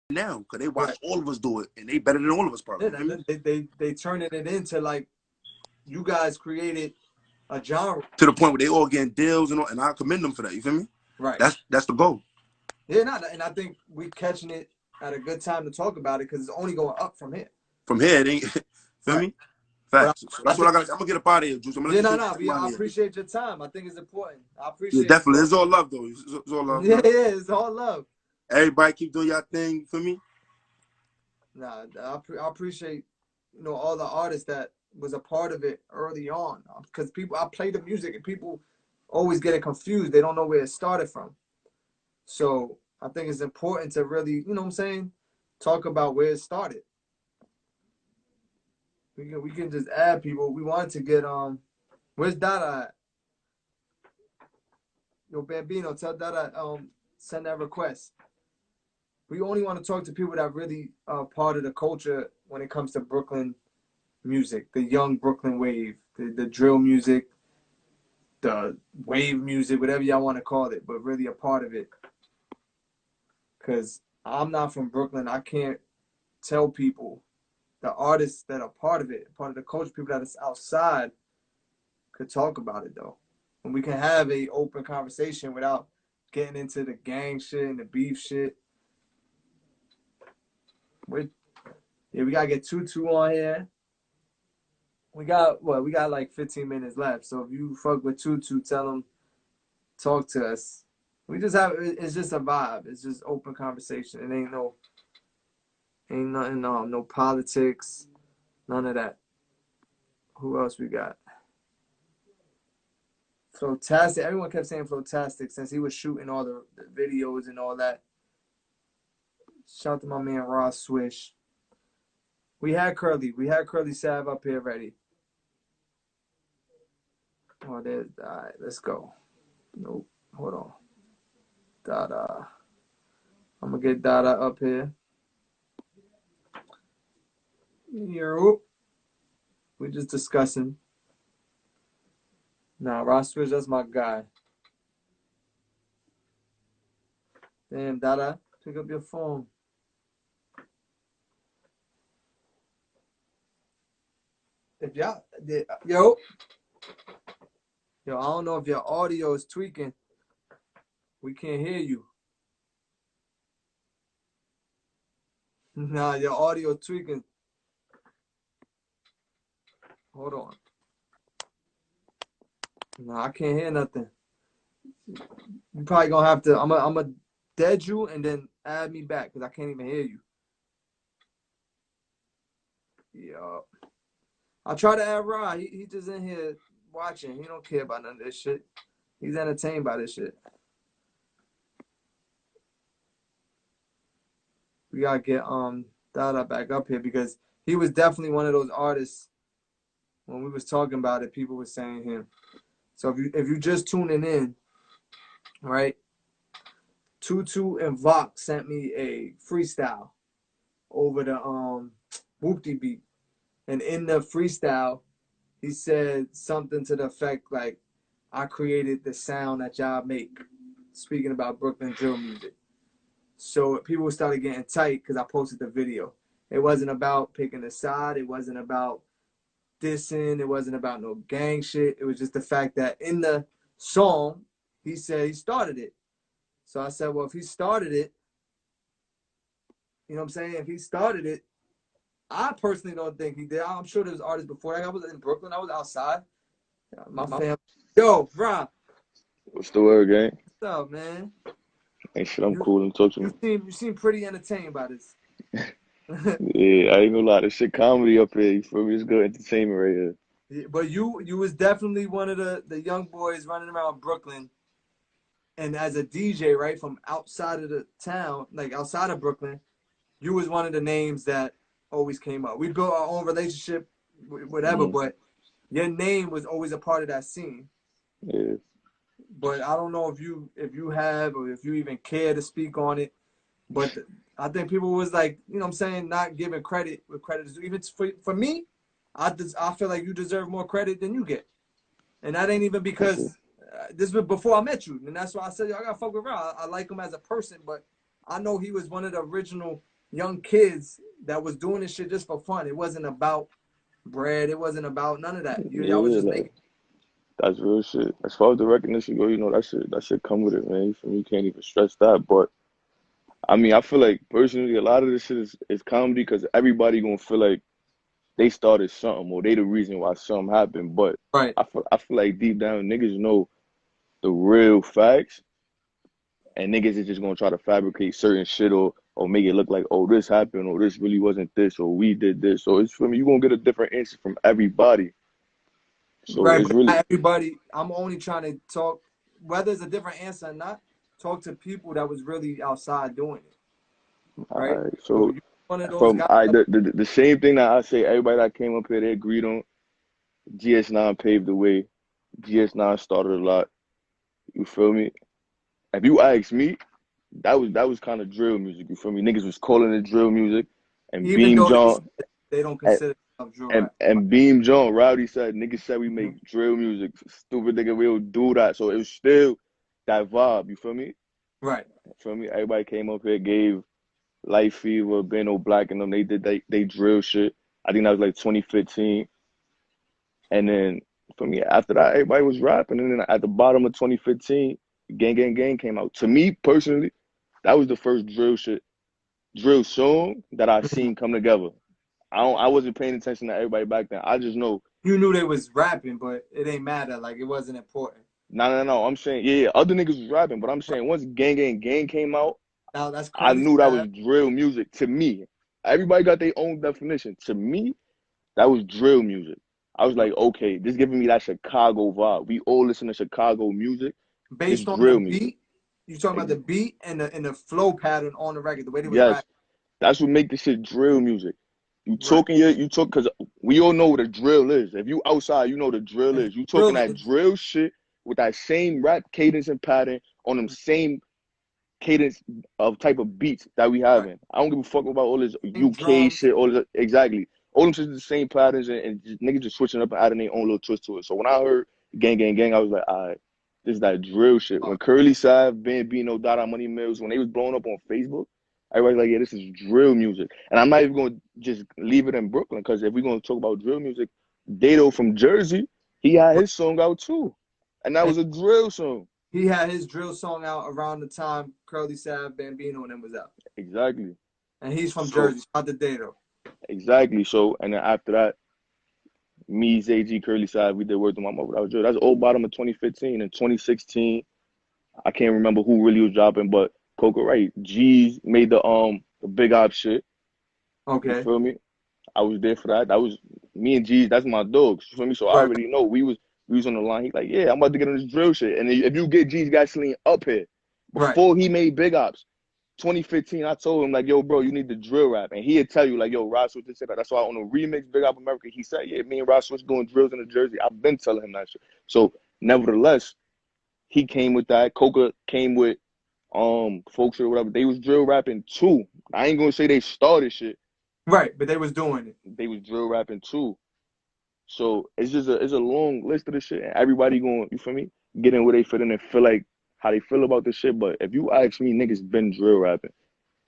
now because they watch all of us do it, and they better than all of us probably. Yeah, they turning it into like you guys created a genre to the point where they all getting deals and all, and I commend them for that. You feel me? Right. That's the goal. Yeah, and I think we catching it at a good time to talk about it because it's only going up from here. From here, it ain't. Feel me? Facts. So that's what I got. I'm gonna get up out of here, Juice. I appreciate your time. I think it's important. I appreciate. Yeah, definitely. It's all love, though. It's all love. Yeah, it's all love. Everybody keep doing your thing. For me. Nah, I appreciate all the artists that was a part of it early on because I play the music and people always get it confused. They don't know where it started from. So I think it's important to really, talk about where it started. We can just add people. We wanted to get where's Dada at? Yo, Bambino, tell Dada send that request. We only want to talk to people that really are part of the culture when it comes to Brooklyn music, the young Brooklyn wave, the drill music, the wave music, whatever y'all want to call it, but really a part of it. Because I'm not from Brooklyn. I can't tell people, the artists that are part of it, part of the culture, people that is outside could talk about it, though. And we can have a open conversation without getting into the gang shit and the beef shit. We got to get Tutu on here. We got like 15 minutes left. So if you fuck with Tutu, tell him, talk to us. It's just a vibe. It's just open conversation. It ain't nothing, no politics, none of that. Who else we got? Flotastic. Everyone kept saying Flotastic since he was shooting all the videos and all that. Shout out to my man Ross Swish. We had Curly Sav up here ready. Oh, there's all right, let's go. Nope. Hold on. Dada. I'm gonna get Dada up here. We're just discussing. Nah, Ross Swish, that's my guy. Damn, Dada, pick up your phone. If y'all, yo, I don't know if your audio is tweaking. We can't hear you. Nah, your audio tweaking. Hold on. Nah, I can't hear nothing. You probably gonna have to. I'm a dead you and then add me back because I can't even hear you. Yeah. I try to add Rod. He just in here watching. He don't care about none of this shit. He's entertained by this shit. We gotta get Dada back up here because he was definitely one of those artists. When we was talking about it, people were saying him. So if you just tuning in, right? Tutu and Vox sent me a freestyle over the Whoopty beat. And in the freestyle, he said something to the effect like, I created the sound that y'all make. Speaking about Brooklyn drill music. So people started getting tight because I posted the video. It wasn't about picking a side. It wasn't about dissing. It wasn't about no gang shit. It was just the fact that in the song, he said he started it. So I said, well, if he started it, you know what I'm saying? If he started it, I personally don't think he did. I'm sure there was artists before that. I was in Brooklyn. I was outside. My family. Yo, bro. What's the word, gang? What's up, man? Hey, shit, I'm cool. And talk to me. You seem pretty entertained by this. Yeah, I ain't gonna lie. This shit comedy up here. You feel me? It's good entertainment right here. Yeah, but you was definitely one of the young boys running around Brooklyn. And as a DJ, right, from outside of the town, like outside of Brooklyn, you was one of the names that always came up. We built our own relationship, whatever, but your name was always a part of that scene. Yeah. But I don't know if you have or if you even care to speak on it. But I think people was like, you know what I'm saying, not giving credit where credit is due. Even for me, I feel like you deserve more credit than you get. And that ain't even because this was before I met you. And that's why I said, I got to fuck with Ron. I like him as a person, but I know he was one of the original young kids that was doing this shit just for fun. It wasn't about bread. It wasn't about none of that. Y'all was Yeah, just like making. that's real shit. As far as the recognition go, that shit come with it, man. For me, you can't even stress that. But I mean, I feel like personally, a lot of this shit is comedy because everybody gonna feel like they started something or they the reason why something happened. But Right. I feel like deep down niggas know the real facts, and niggas is just gonna try to fabricate certain shit or make it look like, oh, this happened or this really wasn't this or we did this. So it's for me, you gonna get a different answer from everybody. So Right, it's but really not everybody. I'm only trying to talk, whether it's a different answer or not. Talk to people that was really outside doing it. Right. alright. So So you one of those from guys. the same thing that I say, everybody that came up here, they agreed on. GS9 paved the way. GS9 started a lot. You feel me? If you ask me, that was kind of drill music. You feel me? Niggas was calling it drill music, and Even Beam though John they don't and, consider themselves drill rap. and Beam John, Rowdy said, niggas said we Mhm. make drill music. Stupid nigga, we don't do that. So it was still that vibe. You feel me? Right. You feel me? Everybody came up here, gave Light Fever, Beno Black, and them. They did they drill shit. I think that was like 2015. And then for me, after that, everybody was rapping. And then at the bottom of 2015, Gang Gang Gang came out. To me personally, that was the first drill song that I Mhm. seen come together. I wasn't paying attention to everybody back then. I just know. You knew they was rapping, but it ain't matter. Like it wasn't important. No. I'm saying, yeah, other niggas was rapping, but I'm saying once Gang Gang Gang came out, Now that's I Curly knew that was Fab. drill music to me. Everybody got their own definition. To me, that was drill music. I was like, okay, this giving me that Chicago vibe. We all listen to Chicago music. This Based on the drill music. beat. You talking about the beat and the flow pattern on the record, the way they was Yes, rapping. that's what make this shit drill music. Right. You talk because we all know what a drill is. If you outside, you know what a drill And is. You talking drill that is drill shit with that same rap cadence and pattern on them same cadence of type of beats that we right. having. I don't give a fuck about all this Same UK drums. shit, all this exactly. All them shit is the same patterns and just, niggas just switching up and adding their own little twist to it. So when I heard Gang Gang Gang, I was like, all right, this is that drill shit. When Curly Sav, Ben Bino, Dada Money Mills, when they was blowing up on Facebook, everybody's like, yeah, this is drill music. And I'm not even gonna just leave it in Brooklyn, because if we're gonna talk about drill music, Dato from Jersey, he had his song out too. And that And was a drill song. he had his drill song out around the time Curly Sav, Bambino, and them was out. Exactly. And he's from So Jersey. Shout out to Dato. exactly. So and then after that, me, ZG, Curly Side, we did Word to My Mother. That was That's old bottom of 2015. In 2016, I can't remember who really was dropping, but Coco Right. G's made the big op shit. You Okay. feel me? I was there for that. That was me and G's, that's my dogs. You feel me? So I Right. already know we was on the line. He's like, yeah, I'm about to get on this drill shit. And if you get G's Gasoline up here, Right. before he made big ops, 2015, I told him, like, yo, bro, you need to drill rap. And he'd tell you, like, yo, Rod Switch said that. That's why on the remix, Big Up America, he said, yeah, me and Rod Switch doing drills in the Jersey. I've been telling him that shit. So, nevertheless, he came with that. Coca came with folks or whatever. They was drill rapping too. I ain't gonna say they started shit. Right. But they was doing it. They was drill rapping too. So it's a long list of this shit. And everybody going, you feel me? Get in where they fit in and feel like how they feel about this shit. But if you ask me, niggas been drill rapping.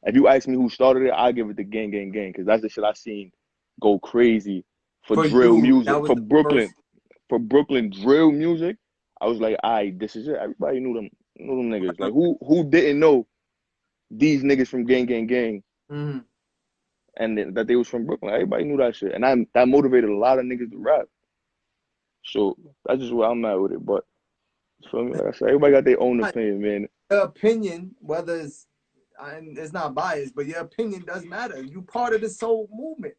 If you ask me who started it, I give it to Gang Gang Gang, because that's the shit I seen go crazy for For drill you, music that was for the first. Brooklyn drill music. I was like, alright, this is it. Everybody knew them niggas. Like who didn't know these niggas from Gang Gang Gang Mm-hmm. and that they was from Brooklyn? Everybody knew that shit, and that motivated a lot of niggas to rap. So that's just where I'm at with it. But for me, like I said, everybody got their own opinion, man. Your opinion, whether it's not biased, but your opinion does matter. You part of this whole movement.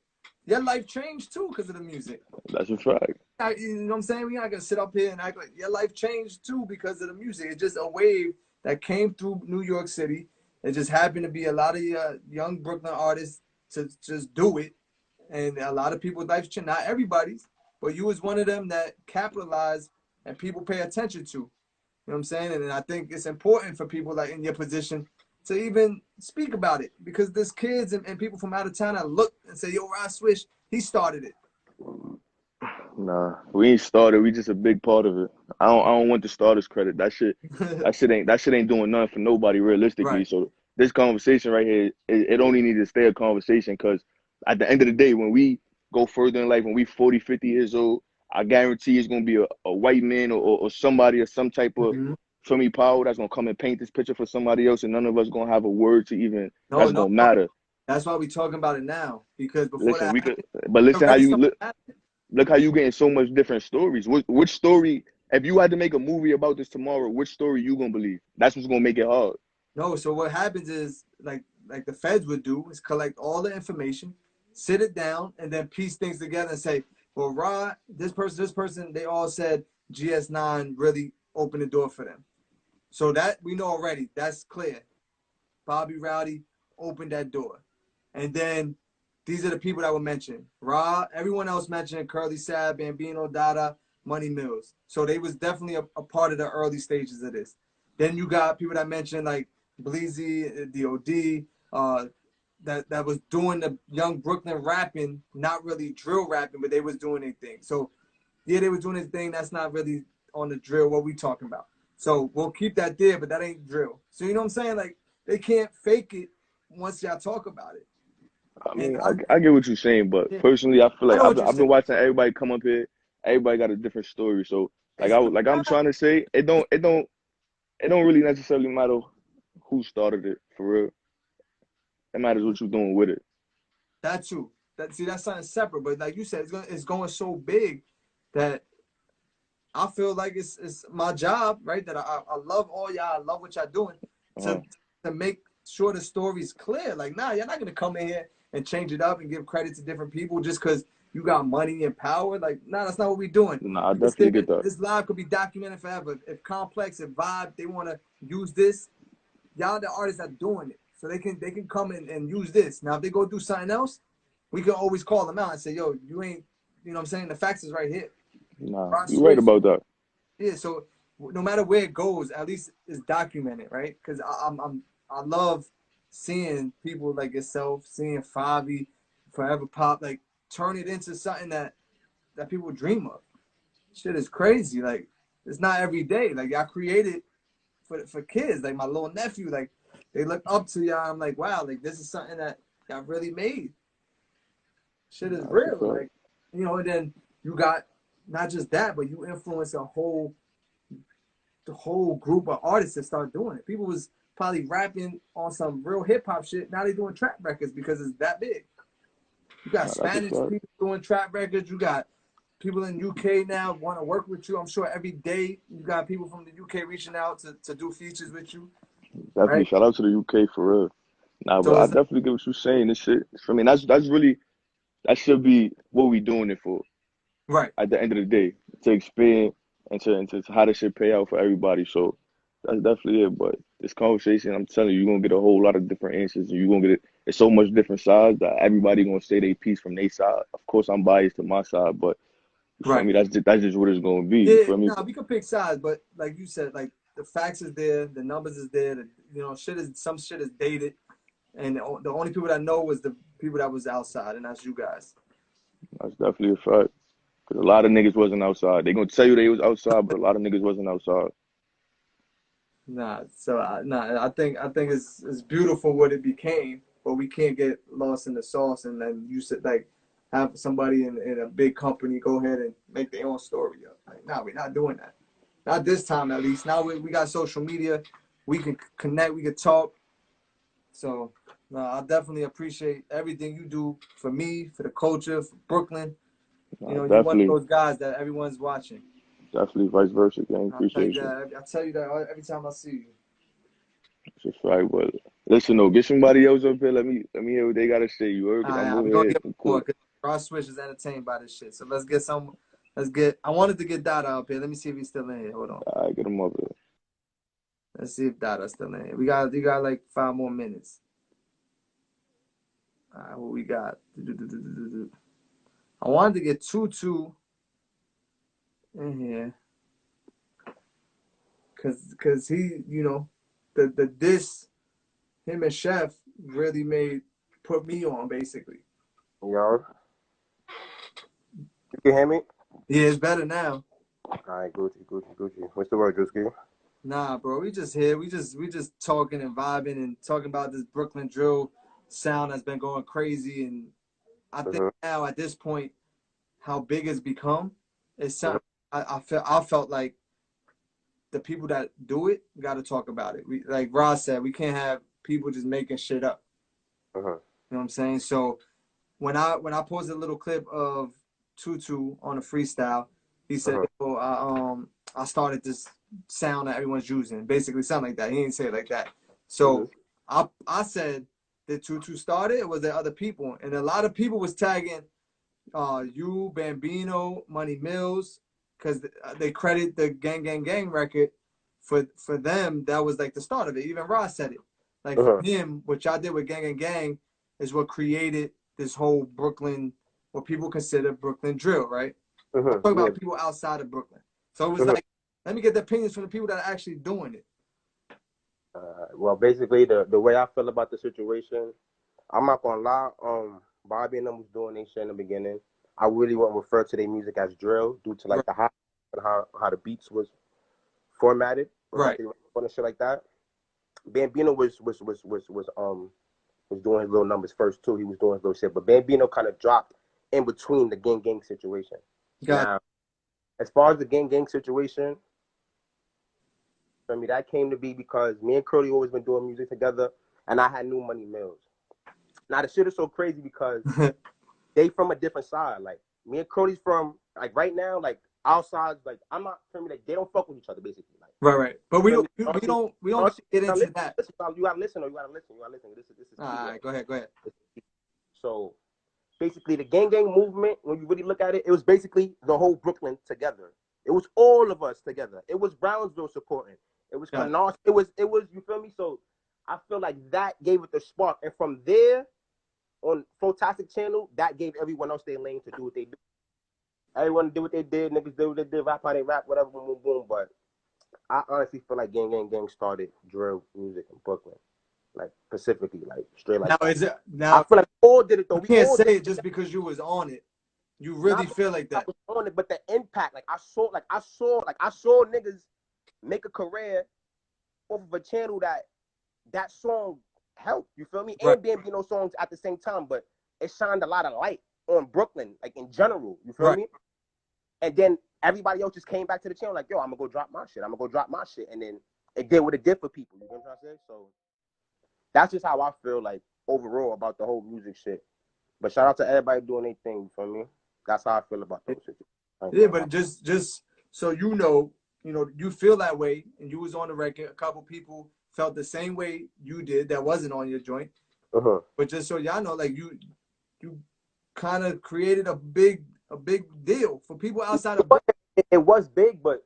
Your life changed too because of the music. That's a fact. You know what I'm saying? We're not gonna sit up here and act like your life changed too because of the music. It's just a wave that came through New York City. It just happened to be a lot of young Brooklyn artists to just do it, and a lot of people's lives changed. Not everybody's, but you was one of them that capitalized and people pay attention to. You know what I'm saying? And I think it's important for people like in your position to even speak about it, because there's kids and people from out of town that look and say, yo, Rod Swish, he started it. Nah, we ain't started. We just a big part of it. I don't want the starters credit. That shit ain't doing nothing for nobody realistically. Right. So this conversation right here, it only needs to stay a conversation because at the end of the day, when we go further in life, when we 40, 50 years old, I guarantee it's going to be a white man or somebody or some type of power that's going to come and paint this picture for somebody else, and none of us going to have a word to even that's going to matter. That's why we talking about it now, because before listen how you look how you getting so much different stories. Which story, if you had to make a movie about this tomorrow, which story you going to believe? That's what's going to make it hard. No, so what happens is, like the feds would do, is collect all the information, sit it down, and then piece things together and say, well, Rod, this person, they all said GS9 really opened the door for them. So that we know already. That's clear. Bobby Rowdy opened that door. And then these are the people that were mentioned. Rod, everyone else mentioned Curly Sab, Bambino, Dada, Money Mills. So they was definitely a part of the early stages of this. Then you got people that mentioned like Bleezy, DOD, that was doing the young Brooklyn rapping, not really drill rapping, but they was doing their thing. So yeah, they was doing their thing. That's not really on the drill, what we talking about. So we'll keep that there, but that ain't drill. So you know what I'm saying? Like, they can't fake it once y'all talk about it. I mean, I get what you're saying, but personally, I feel like I've been watching everybody come up here. Everybody got a different story. So I'm trying to say, it don't really necessarily matter who started it for real. It matters what you're doing with it. That's true. That's something separate. But like you said, it's going so big that I feel like it's my job, right? That I love all y'all. I love what y'all doing to make sure the story's clear. Like, nah, you're not gonna come in here and change it up and give credit to different people just because you got money and power. Like, nah, that's not what we're doing. Nah, I definitely get that. This live could be documented forever. If Complex, if Vibe, they want to use this, y'all the artists that are doing it. So they can come in and use this. Now, if they go do something else, we can always call them out and say, yo, you ain't, you know what I'm saying? The facts is right here. Nah, you're right about that. Yeah, so no matter where it goes, at least it's documented, right? Because I love seeing people like yourself, seeing Favi, Forever Pop, like turn it into something that people dream of. Shit is crazy. Like, it's not every day. Like, y'all created for kids. Like my little nephew, like they look up to y'all. I'm like, wow, like this is something that y'all really made. Shit is real. Like, you know, and then you got not just that, but you influence the whole group of artists that start doing it. People was probably rapping on some real hip hop shit. Now they doing trap records because it's that big. You got Spanish people doing trap records. You got people in UK now want to work with you. I'm sure every day you got people from the UK reaching out to do features with you. Definitely, right? Shout out to the UK for real. Nah, so but I definitely get what you're saying. This shit, I mean, that's really, that should be what we doing it for. Right. At the end of the day, to expand and to how this shit pay out for everybody. So that's definitely it. But this conversation, I'm telling you, you're gonna get a whole lot of different answers, and you're gonna get it. It's so much different sides that everybody gonna say their piece from their side. Of course, I'm biased to my side, but you feel me? That's just what it's gonna be. You feel me? No, we can pick sides, but like you said, like the facts is there, the numbers is there, you know, some shit is dated, and the only people that know was the people that was outside, and that's you guys. That's definitely a fact. Because a lot of niggas wasn't outside. They gonna tell you they was outside, but a lot of niggas wasn't outside. Nah, so I think it's beautiful what it became, but we can't get lost in the sauce. And then you said like have somebody in a big company go ahead and make their own story up. Like, nah, we're not doing that. Not this time, at least. Now we got social media. We can connect. We can talk. So I definitely appreciate everything you do for me, for the culture, for Brooklyn. You know, you're one of those guys that everyone's watching. Definitely vice versa, gang. Appreciate you. I tell you that every time I see you. That's right, but listen though, get somebody else up here. Let me hear what they gotta say. You heard? I'm over here. Cool. Ross Swish is entertained by this shit. So let's get. I wanted to get Dada up here. Let me see if he's still in here. Hold on. All right, get him up here. Let's see if Dada's still in here. You got like 5 more minutes. All right, what we got? I wanted to get Tutu in here. Cause he, you know, the diss him and Chef really put me on basically. Yo. You can hear me? Yeah, it's better now. All right, Gucci. What's the word, DREWSKI? Nah, bro. We just here. We just talking and vibing and talking about this Brooklyn drill sound that's been going crazy. And I think now at this point, how big it's become, it's something I felt like the people that do it got to talk about it. We, like Ross said, we can't have people just making shit up. You know what I'm saying? So when I posted a little clip of Tutu on a freestyle, he said, "Oh, I started this sound that everyone's using." Basically, something like that. He didn't say it like that. So I said, "Did Tutu start it, or was there other people?" And a lot of people was tagging you, Bambino, Money Mills, because they credit the Gang Gang Gang record for them. That was like the start of it. Even Ross said it. Like for him, what y'all did with Gang Gang Gang is what created this whole Brooklyn, what people consider Brooklyn drill, right? I'm talking about people outside of Brooklyn. So it was like, let me get the opinions from the people that are actually doing it. Well, basically, the way I feel about the situation, I'm not gonna lie. Bobby and them was doing their shit in the beginning. I really wouldn't refer to their music as drill due to like the high and how the beats was formatted, right? And shit like that. Bambino was doing his little numbers first too. He was doing his little shit, but Bambino kind of dropped in between the gang gang situation. Now, as far as the gang gang situation, for me that came to be because me and Curly always been doing music together, and I had New Money Mills. Now the shit is so crazy because they from a different side. Like me and Curly's from like right now, like our sides, like I'm not for me like they don't fuck with each other basically. Like right. But we don't get into that. You gotta listen. This is all right, go ahead. So basically the gang gang movement, when you really look at it, it was basically the whole Brooklyn together. It was all of us together. It was Brownsville supporting. It was Canarsie. It was you feel me? So I feel like that gave it the spark. And from there on Fantastic Channel, that gave everyone else their lane to do what they do. Everyone did what they did, niggas did what they did, rap how they rap, whatever, boom, boom, boom. But I honestly feel like Gang Gang Gang started drill music in Brooklyn. Like specifically, like straight like now that. is it now I feel like we all did it though. You can't say it just because you was on it. You really feel like that. I was on it, but the impact, I saw niggas make a career off of a channel that song helped. You feel me? Right. And Bambino songs at the same time, but it shined a lot of light on Brooklyn, like in general. You feel me? And then everybody else just came back to the channel like, yo, I'm gonna go drop my shit. And then it did what it did for people. You know what I'm trying to say? So that's just how I feel like overall about the whole music shit. But shout out to everybody doing their thing, you feel me? That's how I feel about those shit. Yeah, but just so you know, you feel that way, and you was on the record. A couple people felt the same way you did that wasn't on your joint. But just so y'all know, like you kind of created a big deal for people outside of. It was big, but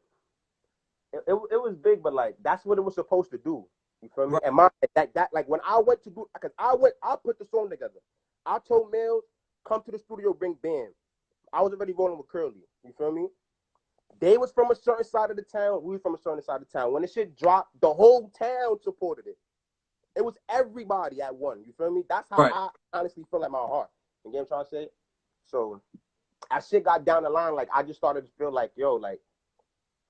it was big, but like that's what it was supposed to do. You feel me? And that like when I went to do, because I put the song together. I told Mills, come to the studio, bring Bam. I was already rolling with Curly. You feel me? They was from a certain side of the town. We was from a certain side of the town. When the shit dropped, the whole town supported it. It was everybody at one. You feel me? That's how I honestly feel at my heart. You get what I'm trying to say? So as shit got down the line, like I just started to feel like, yo, like,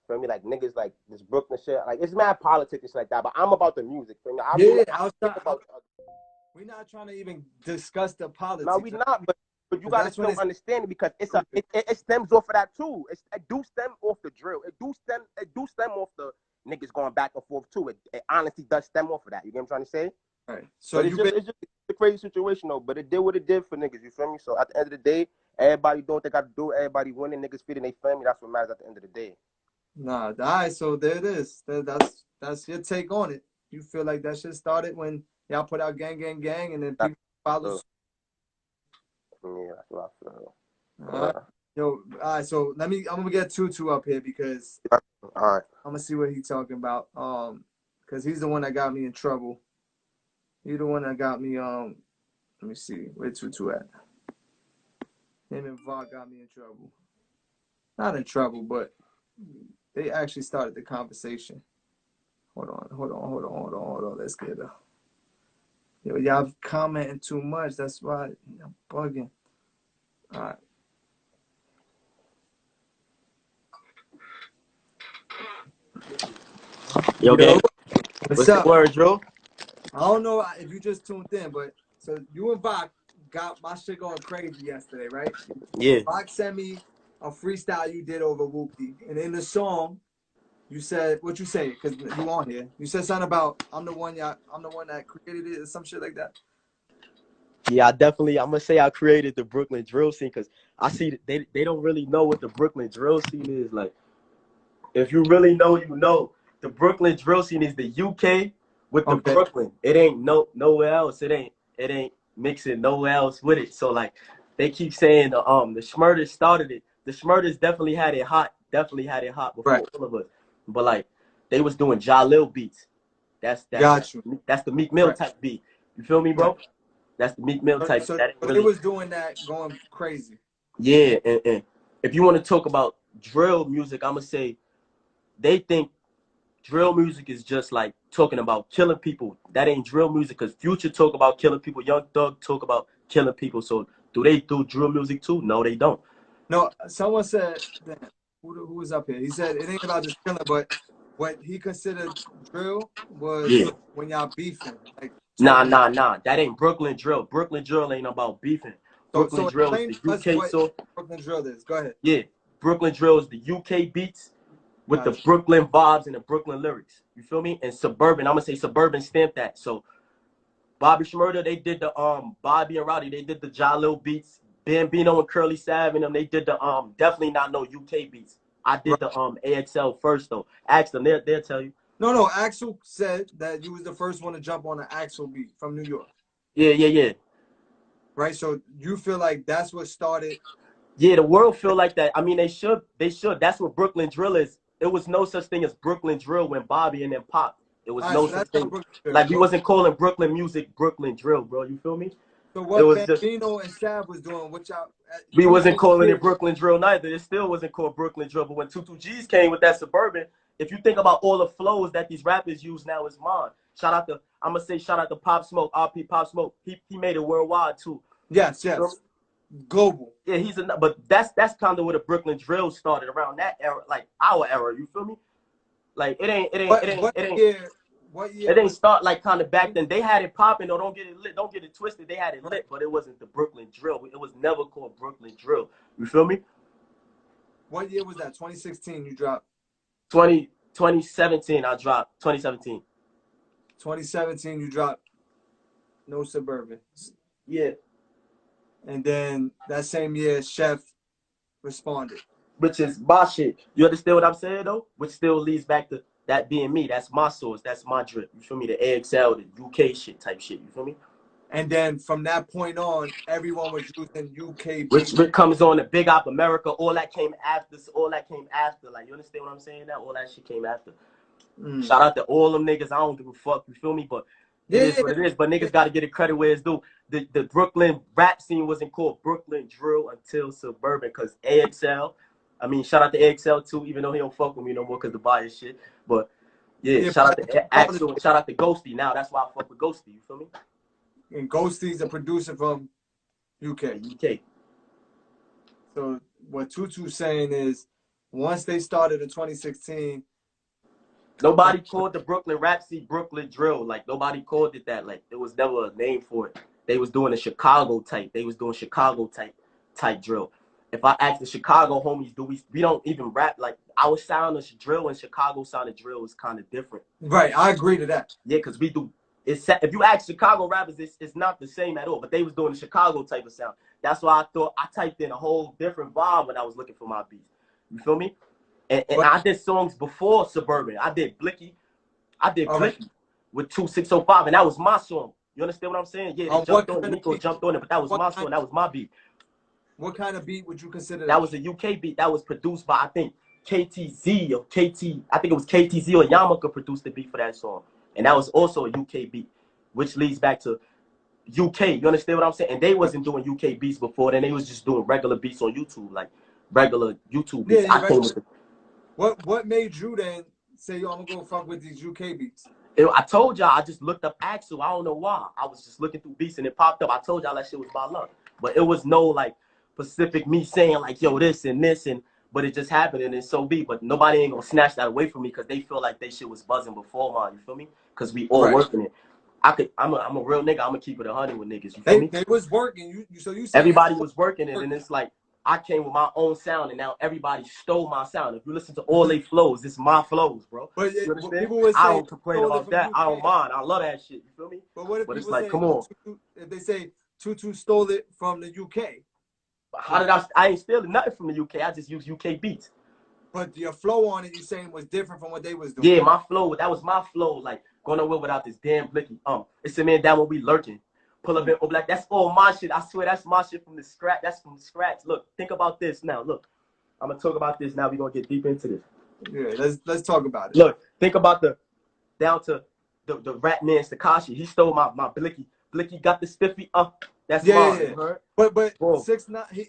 feel me? Like niggas like this Brooklyn shit. Like it's mad politics and shit like that. But I'm about the music. Feel me? We're not trying to even discuss the politics. No, we not. But you gotta still understand it because it stems off of that too. It do stem off the drill. It do stem off the niggas going back and forth too. It honestly does stem off of that. You get what I'm trying to say? All right. So it's just a crazy situation though. But it did what it did for niggas. You feel me? So at the end of the day, everybody doing what they got to do. Everybody winning. Niggas feeding their family. That's what matters at the end of the day. Nah, all right. So there it is. That's your take on it. You feel like that shit started when y'all put out Gang Gang Gang, and then people follow. Yeah, that's what I feel. All right. Yo, all right, so I'm gonna get Tutu up here because all right. I'm gonna see what he's talking about. Because he's the one that got me in trouble. He's the one that got me, let me see, where Tutu at? Him and Vaughn got me in trouble. Not in trouble, but they actually started the conversation. Hold on. Let's get it. Yo, y'all commenting too much. That's why I'm bugging. All right. Yo, Yo, gang. What's the up? word, Drew? I don't know if you just tuned in, but so you and Bach got my shit going crazy yesterday, right? Yeah. Bach sent me a freestyle you did over Whoopty, and in the song, you said what you say because you on here. You said something about I'm the one that created it or some shit like that. Yeah, I'm gonna say I created the Brooklyn drill scene because I see that they don't really know what the Brooklyn drill scene is. Like, if you really know, you know. The Brooklyn drill scene is the UK with the Brooklyn. It ain't nowhere else. It ain't mixing nowhere else with it. So like they keep saying the Schmurders started it. The Schmurders definitely had it hot. Definitely had it hot before all of us. But like they was doing Jalil beats. That's the Meek Mill type beat. You feel me, bro? That's the Meek Mill type. So that ain't really... they was doing that going crazy. Yeah, and if you want to talk about drill music, I'm gonna say they think drill music is just like talking about killing people. That ain't drill music because Future talk about killing people. Young Thug talk about killing people. So do they do drill music too? No, they don't. No, someone said, who was up here? He said it ain't about just killing, but what he considered drill was when y'all beefing. Like nah. That ain't Brooklyn drill. Brooklyn drill ain't about beefing. Brooklyn drill is the UK so Brooklyn drill is. Go ahead. Yeah, Brooklyn drill is the UK beats with the Brooklyn vibes and the Brooklyn lyrics. You feel me? And Suburban, I'm gonna say Suburban stamped that. So Bobby Shmurda, they did the Bobby and Rowdy, they did the Jalil beats. Bambino and Curly Sav and them, they did the definitely not no UK beats. I did the AXL first though. Ask them, they'll tell you. No, Axel said that you was the first one to jump on the Axel beat from New York. Yeah. Right, so you feel like that's what started. Yeah, the world feel like that. I mean, they should. That's what Brooklyn drill is. It was no such thing as Brooklyn drill when Bobby and them popped. It was no such thing. Like we wasn't calling Brooklyn music Brooklyn drill, bro. You feel me? So what Bambino and Sav was doing, which we wasn't calling it Brooklyn drill neither. It still wasn't called Brooklyn drill. But when 22 G's came with that Suburban, if you think about all the flows that these rappers use now, is mine. I'm gonna say shout out to Pop Smoke, RP Pop Smoke. He made it worldwide too. Yes. Global. Yeah, but that's kind of where the Brooklyn drill started around that era, like our era. You feel me? Like it ain't. What year? It didn't start like kind of back then. They had it popping. Though, don't get it lit. Don't get it twisted. They had it lit, but it wasn't the Brooklyn drill. It was never called Brooklyn drill. You feel me? What year was that? 2016 you dropped? 2017 I dropped. 2017. 2017 you dropped No Suburban. Yeah. And then that same year, Chef responded. Which is my shit. You understand what I'm saying though? Which still leads back to that being me. That's my source. That's my drip. You feel me? The AXL, the UK shit type shit. You feel me? And then from that point on, everyone was using UK beats. Which comes on the Big Op America. All that came after. Like, you understand what I'm saying now? All that shit came after. Shout out to all them niggas. I don't give a fuck. You feel me? But it is what it is. But niggas got to get a credit where it's due. The Brooklyn rap scene wasn't called Brooklyn drill until Suburban because AXL. I mean, shout out to AXL too, even though he don't fuck with me no more because the bias shit. But yeah, shout out to Axel and shout out to Ghosty. Now that's why I fuck with Ghosty. You feel me? And Ghosty's a producer from UK. So what Tutu's saying is, once they started in 2016, nobody called the Brooklyn rap scene Brooklyn drill. Like nobody called it that. Like there was never a name for it. They was doing a Chicago type. They was doing Chicago type drill. If I ask the Chicago homies, we don't even rap like our sound of drill and Chicago sound of drill is kind of different. Right, I agree to that. Yeah, because we do. If you ask Chicago rappers, it's not the same at all. But they was doing the Chicago type of sound. That's why I thought I typed in a whole different vibe when I was looking for my beats. You feel me? And I did songs before Suburban. I did Blicky. Blicky with 2605, and that was my song. You understand what I'm saying? Yeah, they jumped on it. Nico jumped on it, but that was my song. That was my beat. What kind of beat would you consider that? That was a UK beat. That was produced by, I think, KTZ or KT. I think it was KTZ or Yamaka produced the beat for that song. And that was also a UK beat, which leads back to UK. You understand what I'm saying? And they wasn't doing UK beats before then. They was just doing regular beats on YouTube, like regular YouTube beats. Yeah, I came with what made you then say, yo, I'm going to go fuck with these UK beats? I told y'all, I just looked up Axel. I don't know why. I was just looking through beats and it popped up. I told y'all that shit was by luck. But it was no, like, specific me saying, like, yo, this and this. but it just happened and it's so be. But nobody ain't gonna snatch that away from me because they feel like they shit was buzzing before mine. You feel me? Because we all working it. I'm a real nigga. I'm gonna keep it 100 with niggas. You feel me? They was working. So you everybody was working it, and it's like I came with my own sound, and now everybody stole my sound. If you listen to all they flows, it's my flows, bro. But You understand? people would say, I don't complain about that. I don't mind. I love that shit. You feel me? But what if it's people like, say, come on. if they say Tutu stole it from the UK? How did I ain't stealing nothing from the UK. I just use UK beats. But your flow on it, you saying was different from what they was doing. Yeah, my flow. That was my flow. Like going nowhere without this damn blicky. It's a man down when we lurking. Pull up in black. That's all my shit. I swear that's my shit from the scratch. That's from scratch. Look, think about this now. Look, I'm gonna talk about this now. We're gonna get deep into this. Yeah, let's talk about it. Look, think about down to the rat man Takashi. He stole my blicky. Blicky got the spiffy. That's mine. Yeah. But 6ix9ine,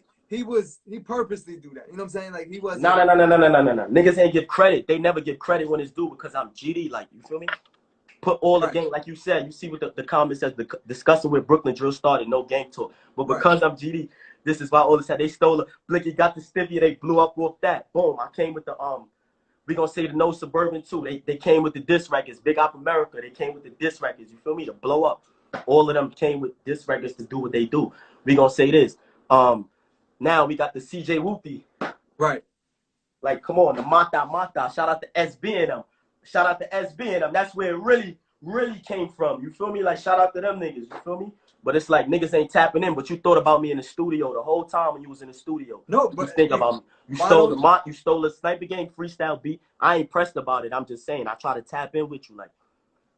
he purposely do that. You know what I'm saying? Like he wasn't. No. Niggas ain't give credit. They never give credit when it's due because I'm GD. Like, you feel me? Put all the gang, like you said, you see what the comment says, discussing with Brooklyn drill started, no gang talk. But because I'm GD, this is why all this had, they stole it. Blicky got the stiffy, they blew up off that. Boom, I came with the, we gonna say the No Suburban too. They came with the diss records, Big Op America, they came with the diss records, you feel me, to blow up. All of them came with diss records to do what they do. We gonna say this. Now we got the CJ Whoopty. Right. Like, come on, the Mata. Shout out to SB and them. Shout out to SB and them. That's where it really came from. You feel me? Like, shout out to them niggas. You feel me? But it's like niggas ain't tapping in. But you thought about me in the studio the whole time when you was in the studio. No, but you think about me. You stole the Sniper Gang freestyle beat. I ain't pressed about it. I'm just saying. I try to tap in with you. Like,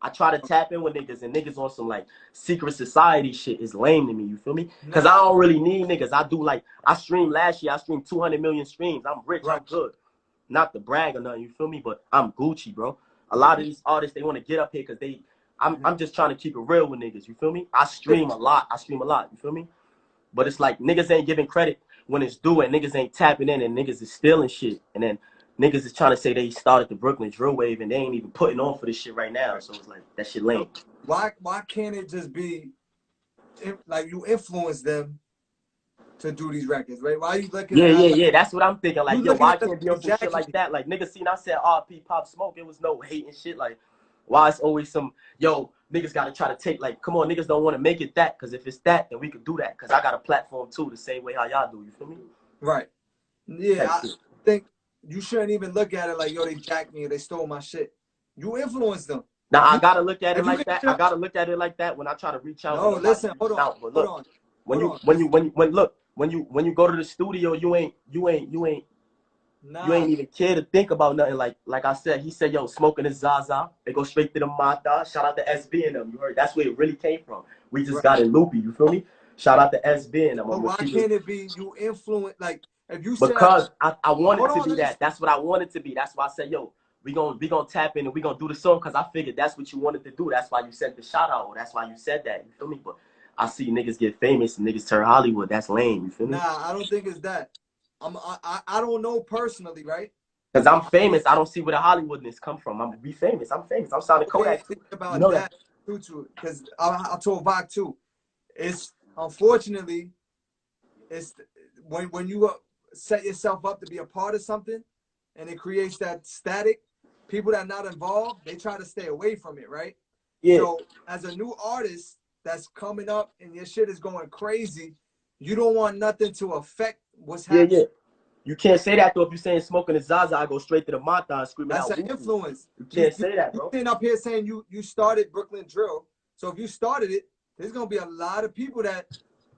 I try to tap in with niggas, and niggas on some like secret society shit is lame to me. You feel me? Because I don't really need niggas. I streamed last year. I streamed 200 million streams. I'm rich. I'm good. Not to brag or nothing, you feel me? But I'm Gucci, bro. A lot of these artists, they want to get up here because I'm just trying to keep it real with niggas, you feel me? I stream a lot, you feel me? But it's like niggas ain't giving credit when it's due and niggas ain't tapping in and niggas is stealing shit. And then niggas is trying to say they started the Brooklyn drill wave and they ain't even putting on for this shit right now. So it's like, that shit lame. Why can't it just be, like, you influence them to do these records, right? Why are you looking at Yeah, that's what I'm thinking. Like, yo, why can't be on some shit like that? Like, niggas seen I said RP Pop Smoke, it was no hate and shit. Like, why it's always some, yo, niggas gotta try to take, like, come on, niggas don't want to make it that, because if it's that, then we could do that, because I got a platform too, the same way how y'all do, you feel me? Right. Yeah, I think you shouldn't even look at it like, yo, they jacked me or they stole my shit. You influence them. Now, I gotta look at it like that. I gotta look at it like that when I try to reach out. No, listen, hold on. When you go to the studio, you ain't even care to think about nothing. Like I said, he said, yo, smoking is Zaza. They go straight to the Mata. Shout out to SB and them. You heard? That's where it really came from. We just got it loopy. You feel me? Shout out to SB and them. But why can't it be you influence? Like, if you because I wanted to be that. That's what I wanted to be. That's why I said, yo, we gonna tap in and we gonna do the song because I figured that's what you wanted to do. That's why you sent the shout out. That's why you said that. You feel me? But I see niggas get famous and niggas turn Hollywood. That's lame. You feel me? Nah, I don't think it's that. I don't know personally, right? Because I'm famous. I don't see where the Hollywoodness come from. I'm be famous. I'm famous. I'm sounding Kodak. Think about that too, because I told Vok too. It's unfortunately, it's when you set yourself up to be a part of something, and it creates that static. People that are not involved, they try to stay away from it, right? Yeah. So as a new artist that's coming up and your shit is going crazy, you don't want nothing to affect what's happening. Yeah. You can't say that though. If you're saying smoking is Zaza, I go straight to the Mata and screaming out. That's an influence. You can't say that, bro. You're sitting up here saying you started Brooklyn Drill. So if you started it, there's gonna be a lot of people that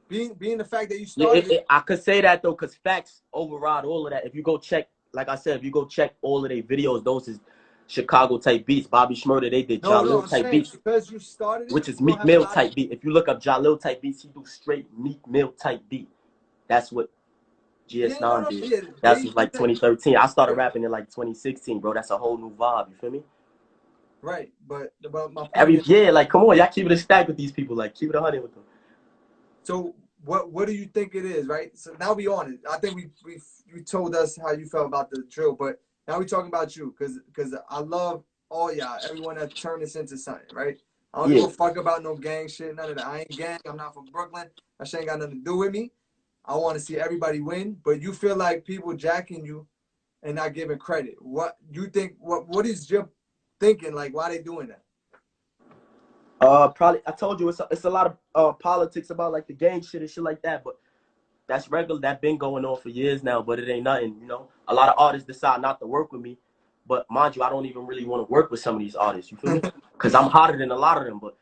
being the fact that you started it. I could say that though, because facts override all of that. If you go check, like I said, if you go check all of their videos, those is Chicago type beats. Bobby Shmurda, they did Jalil type beats. Because you started it, which is Meek Mill type beat. If you look up Jalil type beats, he do straight Meek Mill type beat. That's what GS9 did. Yeah, that's like 2013. I started rapping in like 2016, bro. That's a whole new vibe. You feel me? Right, but my point is, like, come on, y'all keep it a stack with these people. Like, keep it 100 with them. So what do you think it is, right? So now we on it. I think you told us how you felt about the drill, but now we talking about you, because I love all y'all, everyone that turned this into something, right? I don't give a fuck about no gang shit, none of that. I ain't gang. I'm not from Brooklyn. That shit ain't got nothing to do with me. I want to see everybody win, but you feel like people jacking you and not giving credit. What you think? What is your thinking? Like, why they doing that? Probably I told you it's a lot of politics about like the gang shit and shit like that, but that's regular. That been going on for years now, but it ain't nothing. You know, a lot of artists decide not to work with me, but mind you, I don't even really want to work with some of these artists. You feel me? Because I'm hotter than a lot of them. But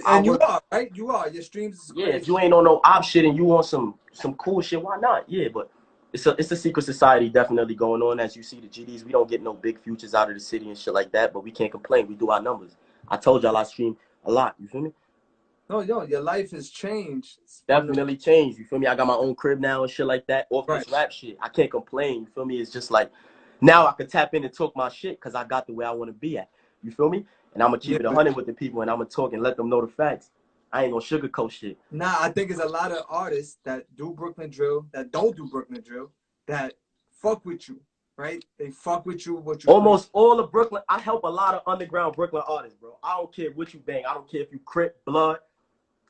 And you are, right? You are. Your streams is crazy. Yeah, if you ain't on no op shit and you want some cool shit, why not? Yeah, but it's a secret society definitely going on. As you see, the GDs, we don't get no big futures out of the city and shit like that, but we can't complain. We do our numbers. I told y'all I stream a lot. You feel me? No, your life has changed. Definitely changed. You feel me? I got my own crib now and shit like that. Off this rap shit, I can't complain. You feel me? It's just like now I can tap in and talk my shit because I got the way I want to be at. You feel me? And I'm gonna keep it 100 with the people, and I'm gonna talk and let them know the facts. I ain't gonna sugarcoat shit. Nah, I think it's a lot of artists that do Brooklyn drill, that don't do Brooklyn drill, that fuck with you, right? They fuck with you. Almost all of Brooklyn. I help a lot of underground Brooklyn artists, bro. I don't care what you bang. I don't care if you Crip, Blood,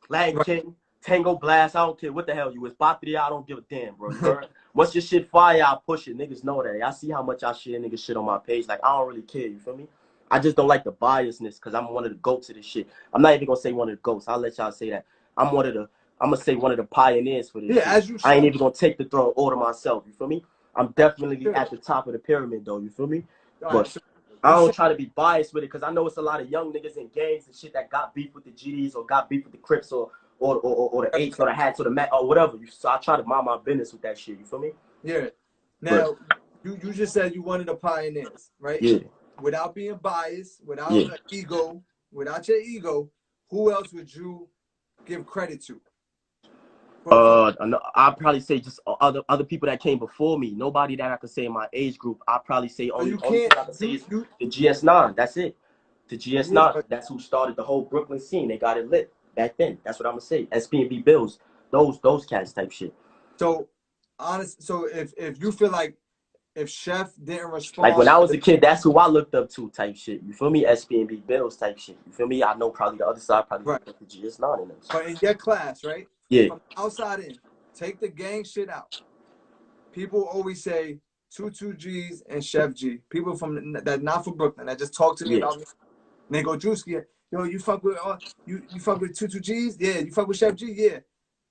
Latin King, Tango Blast. I don't care what the hell you is. Patria, I don't give a damn, bro. Once your shit fire, I push it. Niggas know that. I see how much I share niggas shit on my page. Like, I don't really care. You feel me? I just don't like the biasness because I'm one of the goats of this shit. I'm not even gonna say one of the goats. I'll let y'all say that. I'm gonna say one of the pioneers for this shit. As you should. I ain't even gonna take the throne order myself. You feel me? I'm definitely at the top of the pyramid though. You feel me? But I don't try to be biased with it because I know it's a lot of young niggas in gangs and shit that got beef with the GDs or got beef with the Crips or the Eights or the Hats or the Mac or whatever. So I try to mind my business with that shit. You feel me? Yeah. Now, you just said you wanted the pioneers, right? Yeah. Without being biased, without an ego, without your ego, who else would you give credit to? I'd probably say just other people that came before me. Nobody that I could say in my age group. I'd probably say only thing I could say is the GS9. That's it. The GS9. That's who started the whole Brooklyn scene. They got it lit back then. That's what I'm gonna say. SB&B Bills. Those cats type shit. So if you feel like if Chef didn't respond, like when I was a kid, that's who I looked up to type shit. You feel me? SB&B Bills type shit. You feel me? I know probably the other side probably looked up to GS9 in them. But in your class, right? Yeah. From outside in, take the gang shit out. People always say 22 G's and Chef G. People from that not from Brooklyn that just talk to me about me. And they go, DREWSKI, yo, you fuck with you fuck with 22 G's? Yeah. You fuck with Chef G? Yeah.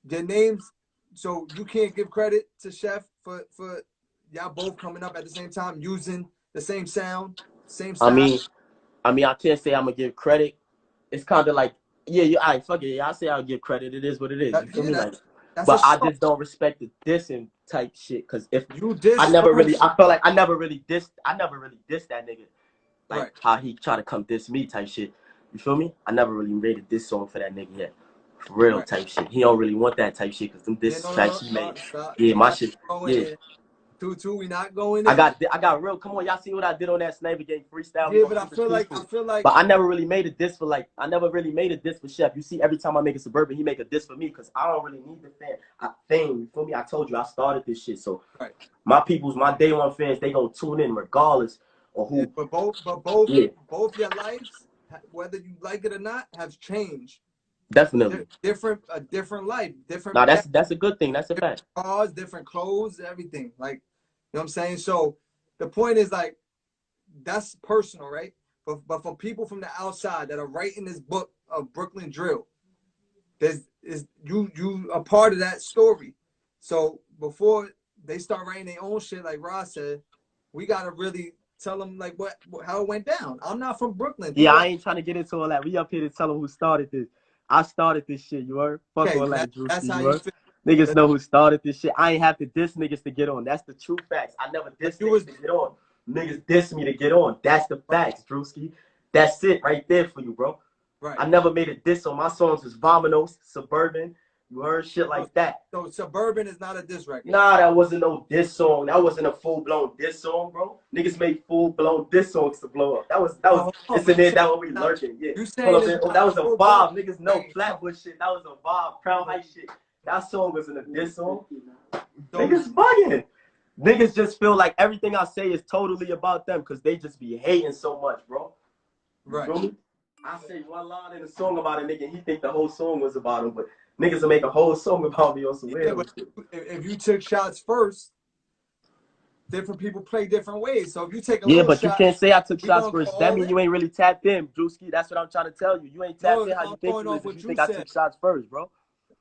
Their names, so you can't give credit to Chef for y'all both coming up at the same time using the same sound, same style. I mean, I can't say I'm gonna give credit. It's kind of like, I fuck it. I say I'll give credit. It is what it is. You feel me? Like, but I just don't respect the dissing type shit. Cause if you diss, I felt like I never really dissed that nigga. Like how he try to come diss me type shit. You feel me? I never really made a diss song for that nigga yet. For real type shit. He don't really want that type shit. Cause them diss tracks he made. My shit. Yeah. 2-2, we not going in. I got real. Come on, y'all see what I did on that Sniper Game freestyle? Yeah, but I feel like. But I never really made a diss for Chef. You see, every time I make a Suburban, he make a diss for me because I don't really need the fame. You feel me? I told you I started this shit, so my day one fans, they gonna tune in regardless of who. Yeah, but both your lives, whether you like it or not, have changed. Definitely. A different life, different. Nah, that's a good thing. That's a fact. Cars, different clothes, everything. Like, you know what I'm saying? So the point is like, that's personal, right? But for people from the outside that are writing this book of Brooklyn drill, you a part of that story. So before they start writing their own shit, like Ross said, we gotta really tell them like how it went down. I'm not from Brooklyn. Yeah, I ain't trying to get into all that. We up here to tell them who started this. I started this shit, you heard? Fuck all that, DREWSKI, that's how you feel. Niggas know who started this shit. I ain't have to diss niggas to get on. That's the true facts. I never diss niggas to get on. Niggas diss me to get on. That's the facts, DREWSKI. That's it right there for you, bro. Right. I never made a diss on my songs. Was Vominos, Suburban. You heard shit like that. So Suburban is not a diss record. Nah, that wasn't no diss song. That wasn't a full-blown diss song, bro. Niggas make full-blown diss songs to blow up. That was it's in there, that what we lurking. Yeah. You saying that was a vibe. Niggas know Flatbush shit. That was a vibe. Crown Heights shit. That song wasn't a diss song. Niggas bugging. Niggas just feel like everything I say is totally about them because they just be hating so much, bro. Right. You feel me? I say one line in a song about a nigga and he think the whole song was about him, but niggas will make a whole song about me on some weird shit. If you took shots first, different people play different ways. So if you take a Yeah, little but shot, you can't say I took we shots gonna first. go That all means in. you ain't really tapped in, Drewski. That's what I'm trying to tell you. You ain't tapped in how I'm you think going you off is if what you you think I said. took shots first, bro.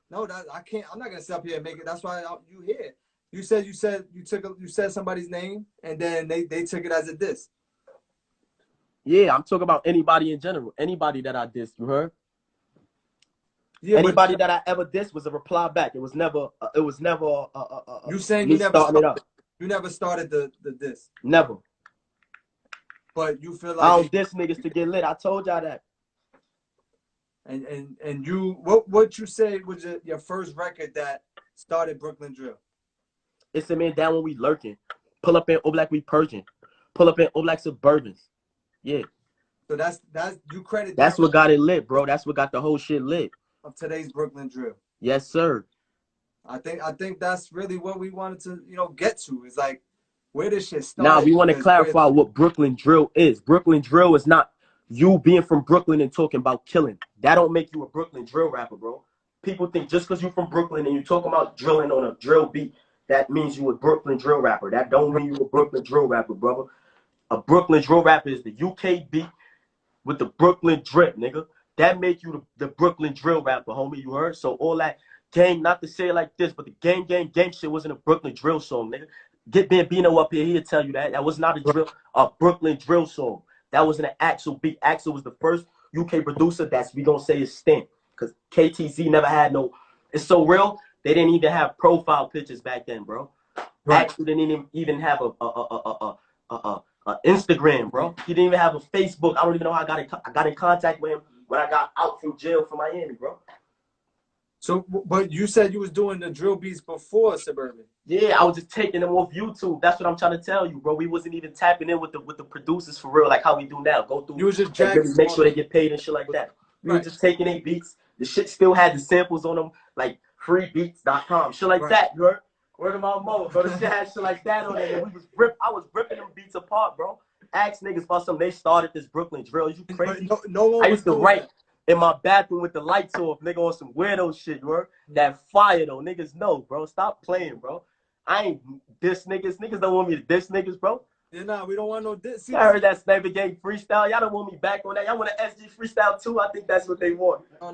No, that I can't. I'm not gonna sit up here and make it. That's why you here. You said somebody's name, and then they took it as a diss. Yeah, I'm talking about anybody in general. Anybody that I dissed, you heard? Yeah, Anybody that I ever dissed was a reply back. It was never. You saying me you never starting it up. You never started the diss, Never. but you feel I like don't diss niggas to get lit. I told y'all that. and you what you say was your first record that started Brooklyn drill. It's a man down when we lurking. Pull up in Oblak we purging. Pull up in Oblak Suburbans. Yeah. So that's you credit. That's what got it lit, bro. That's what got the whole shit lit. Of today's Brooklyn drill. Yes, sir. I think that's really what we wanted to get to. Is like where this shit started. Now we want to clarify what Brooklyn drill is. Brooklyn drill is not you being from Brooklyn and talking about killing. That don't make you a Brooklyn drill rapper, bro. People think just because you from Brooklyn and you talking about drilling on a drill beat, that means you a Brooklyn drill rapper. That don't mean you a Brooklyn drill rapper, brother. A Brooklyn drill rapper is the UK beat with the Brooklyn drip, nigga. That make you the Brooklyn drill rapper, homie. You heard? So all that gang, not to say it like this, but the gang shit wasn't a Brooklyn drill song, nigga. Get Bambino up here, he'll tell you that. That was not a Brooklyn drill song. That was an Axel beat. Axel was the first UK producer that's we gonna say is Sting. Because KTZ never had no. It's so real, they didn't even have profile pictures back then, bro. Right. Axel didn't even have a Instagram, bro. He didn't even have a Facebook. I don't even know how I got in contact with him when I got out from jail from Miami, bro. So, but you said you was doing the drill beats before Suburban. Yeah, I was just taking them off YouTube. That's what I'm trying to tell you, bro. We wasn't even tapping in with the producers for real, like how we do now. Go through, you was just really make sure they get paid and shit like that. We were just taking their beats. The shit still had the samples on them, like freebeats.com, shit like that. You heard? Word of my mother, bro. The shit had shit like that on it. And I was ripping them beats apart, bro. Ask niggas about something. They started this Brooklyn drill. You crazy? No one I used to write in my bathroom with the lights off, nigga, on some weirdo shit, you heard? That fire, though. Niggas know, bro. Stop playing, bro. I ain't diss niggas. Niggas don't want me to diss niggas, bro. Yeah, nah, we don't want no diss. I heard that Sniper Gang freestyle. Y'all don't want me back on that. Y'all want an SG freestyle, too? I think that's what they want. No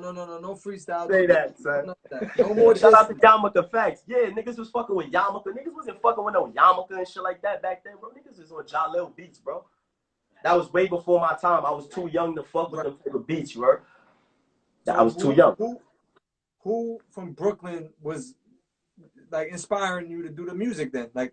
freestyle. Say that, son. No more Shout out to Yamaka Facts. Yeah, niggas was fucking with Yamaka. Niggas wasn't fucking with no Yamaka and shit like that back then, bro. Niggas was on Jalil beats, bro. That was way before my time. I was too young to fuck with them type of beats, you heard? I was too young. Who from Brooklyn was like inspiring you to do the music then? Like,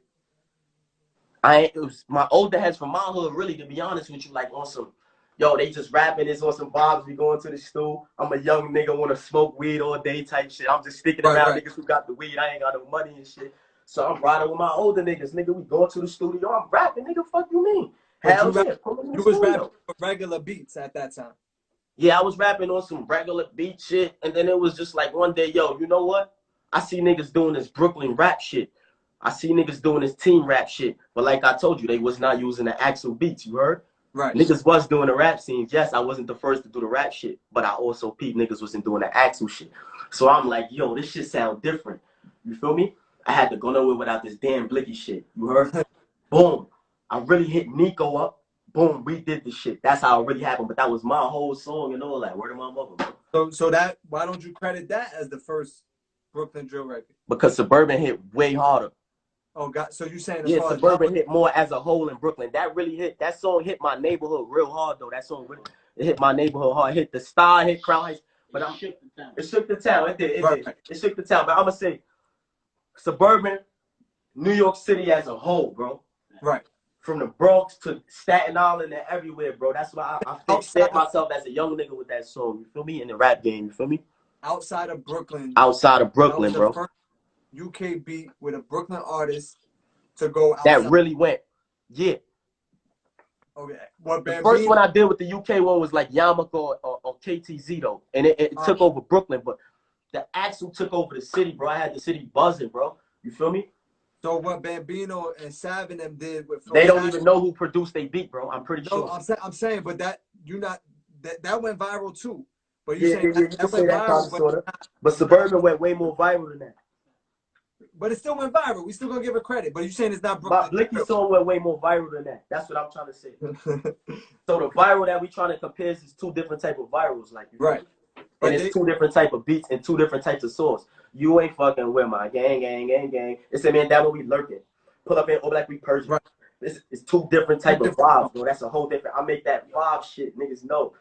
it was my older heads from my hood, really, to be honest with you, like on some, yo, they just rapping, it's on some vibes, we going to the stool. I'm a young nigga, want to smoke weed all day type shit. I'm just sticking around niggas who got the weed, I ain't got no money and shit. So I'm riding with my older niggas, nigga, we going to the studio, I'm rapping, nigga, fuck you mean? Hell yeah. You was rapping for regular beats at that time. Yeah, I was rapping on some regular beat shit, and then it was just like one day, yo, you know what? I see niggas doing this Brooklyn rap shit. I see niggas doing this team rap shit. But like I told you, they was not using the actual beats, you heard? Right. Niggas was doing the rap scenes. Yes, I wasn't the first to do the rap shit, but I also peeped niggas wasn't doing the actual shit. So I'm like, yo, this shit sound different. You feel me? I had to go nowhere without this damn blicky shit. You heard? Boom. I really hit Nico up. Boom, we did the shit. That's how it really happened. But that was my whole song and all that. Word of my mother, bro. So that, why don't you credit that as the first Brooklyn drill record? Because Suburban hit way harder. Oh God, so you saying yeah, Suburban hit more as a whole in Brooklyn. That really hit. That song hit my neighborhood real hard though. That song really, it hit my neighborhood hard. It hit the star, hit Crown Heights. But it shook the town. It did. It shook the town. But I'm gonna say, Suburban, New York City as a whole, bro. Right. From the Bronx to Staten Island and everywhere, bro. That's why I set myself as a young nigga with that song. You feel me? In the rap game. You feel me? Outside of Brooklyn. Outside of Brooklyn, bro. First UK beat with a Brooklyn artist to go outside. That really went. Yeah. Okay. The first one I did with the UK one was like Yamaka or KTZ though. And it took over Brooklyn, but the Axel took over the city, bro. I had the city buzzing, bro. You feel me? So what Bambino and Sav and them did with they don't even know who produced they beat, bro. I'm pretty sure. I'm saying, but that went viral too. But you say that viral, sort of. But Suburban went way more viral than that. but it still went viral. We still gonna give it credit. But you saying it's not My Brooklyn? Blicky song went way more viral than that. That's what I'm trying to say. So the viral that we trying to compare is two different type of virals, like you right. And it's two different type of beats and two different types of songs. You ain't fucking with my gang, gang, gang, gang. It's a man that when we lurking. Pull up in all black we Persian. Right. It's two different type of vibes, bro. That's a whole different. I make that vibe shit, niggas know.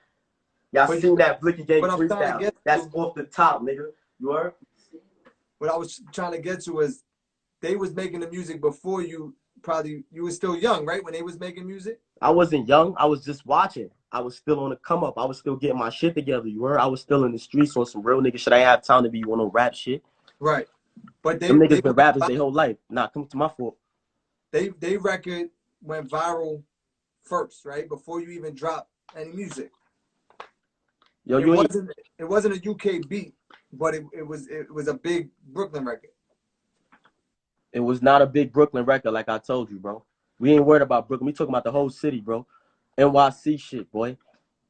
Y'all seen that Blicky Gang freestyle? That's off the top, nigga. You heard? What I was trying to get to is they was making the music before you. Probably you were still young, right? When they was making music. I wasn't young. I was just watching. I was still on the come up. I was still getting my shit together. You heard? I was still in the streets on some real nigga shit. I ain't have time to be on no rap shit. Right. But them niggas been rappers their whole life. Nah, come to my fault. They record went viral first, right? Before you even drop any music. Yo, it wasn't a UK beat, but it was a big Brooklyn record. It was not a big Brooklyn record, like I told you, bro. We ain't worried about Brooklyn. We talking about the whole city, bro. NYC shit, boy.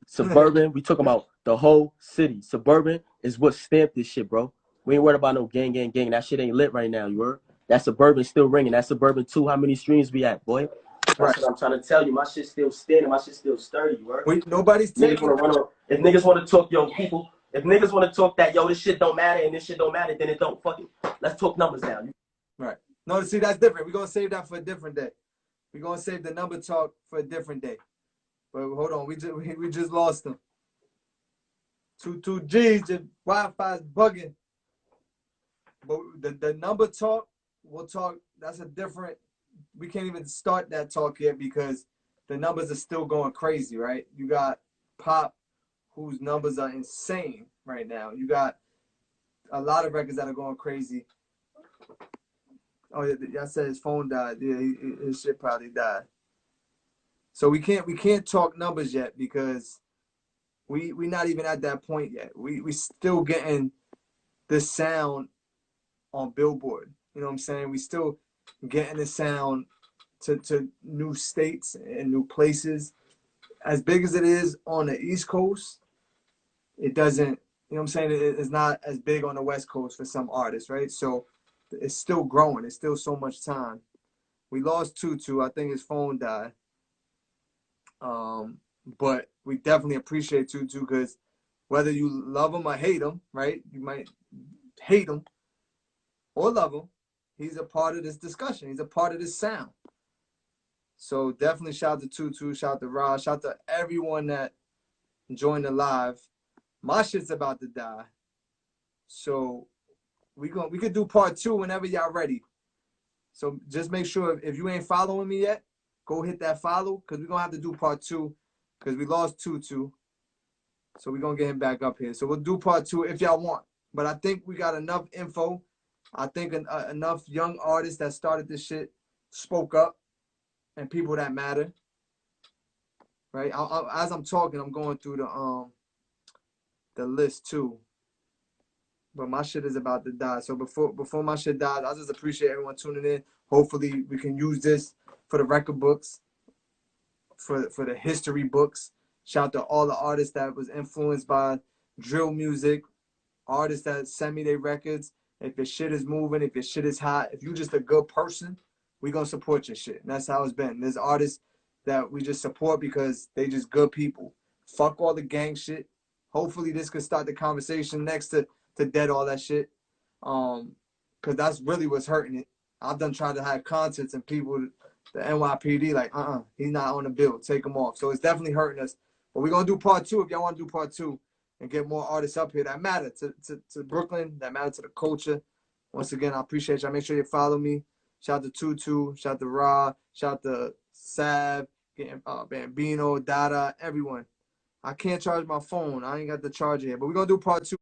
Suburban, we talking about the whole city. Suburban is what stamped this shit, bro. We ain't worried about no gang, gang, gang. That shit ain't lit right now, you heard? That Suburban still ringing. That Suburban 2, how many streams we at, boy? That's what I'm trying to tell you. My shit still standing. My shit still sturdy, you heard? Nobody's taking If niggas want to talk, yo, people, if niggas want to talk that, yo, this shit don't matter and this shit don't matter, then it don't fucking, let's talk numbers now. Right. No, see, that's different. We're going to save that for a different day. We're going to save the number talk for a different day. But hold on, we just lost them. 22G's, the Wi-Fi's bugging. But the number talk, we'll talk, that's a different, we can't even start that talk yet because the numbers are still going crazy, right? You got Pop, whose numbers are insane right now. You got a lot of records that are going crazy. Oh, yeah, I said his phone died. Yeah, his shit probably died. So we can't talk numbers yet because we not even at that point yet. We still getting this sound on Billboard. You know what I'm saying? We still getting the sound to new states and new places. As big as it is on the East Coast, it doesn't, you know what I'm saying? It's not as big on the West Coast for some artists, right? So it's still growing. It's still so much time. We lost Tutu. I think his phone died. But we definitely appreciate Tutu because whether you love him or hate him, right? You might hate him or love him. He's a part of this discussion. He's a part of this sound. So definitely shout out to Tutu, shout out to Raj, shout out to everyone that joined the live. My shit's about to die. So we could do part 2 whenever y'all ready. So just make sure if you ain't following me yet, go hit that follow because we're going to have to do part 2 because we lost Tutu. So we're going to get him back up here. So we'll do part 2 if y'all want. But I think we got enough info. I think enough young artists that started this shit spoke up and people that matter. Right? As I'm talking, I'm going through the list too. But my shit is about to die. So before my shit dies, I just appreciate everyone tuning in. Hopefully we can use this for the record books, for the history books. Shout out to all the artists that was influenced by drill music, artists that send me their records. If your shit is moving, if your shit is hot, if you just a good person, we gonna support your shit. And that's how it's been. There's artists that we just support because they just good people. Fuck all the gang shit. Hopefully this could start the conversation next to dead all that shit. Cause that's really what's hurting it. I've done tried to have concerts and people, the NYPD, like, he's not on the bill. Take him off. So it's definitely hurting us. But we're going to do part 2 if y'all want to do part 2 and get more artists up here that matter to Brooklyn, that matter to the culture. Once again, I appreciate y'all. Make sure you follow me. Shout out to Tutu. Shout out to Ra. Shout out to Sav, Bambino, Dada, everyone. I can't charge my phone. I ain't got the charger here. But we're going to do part 2.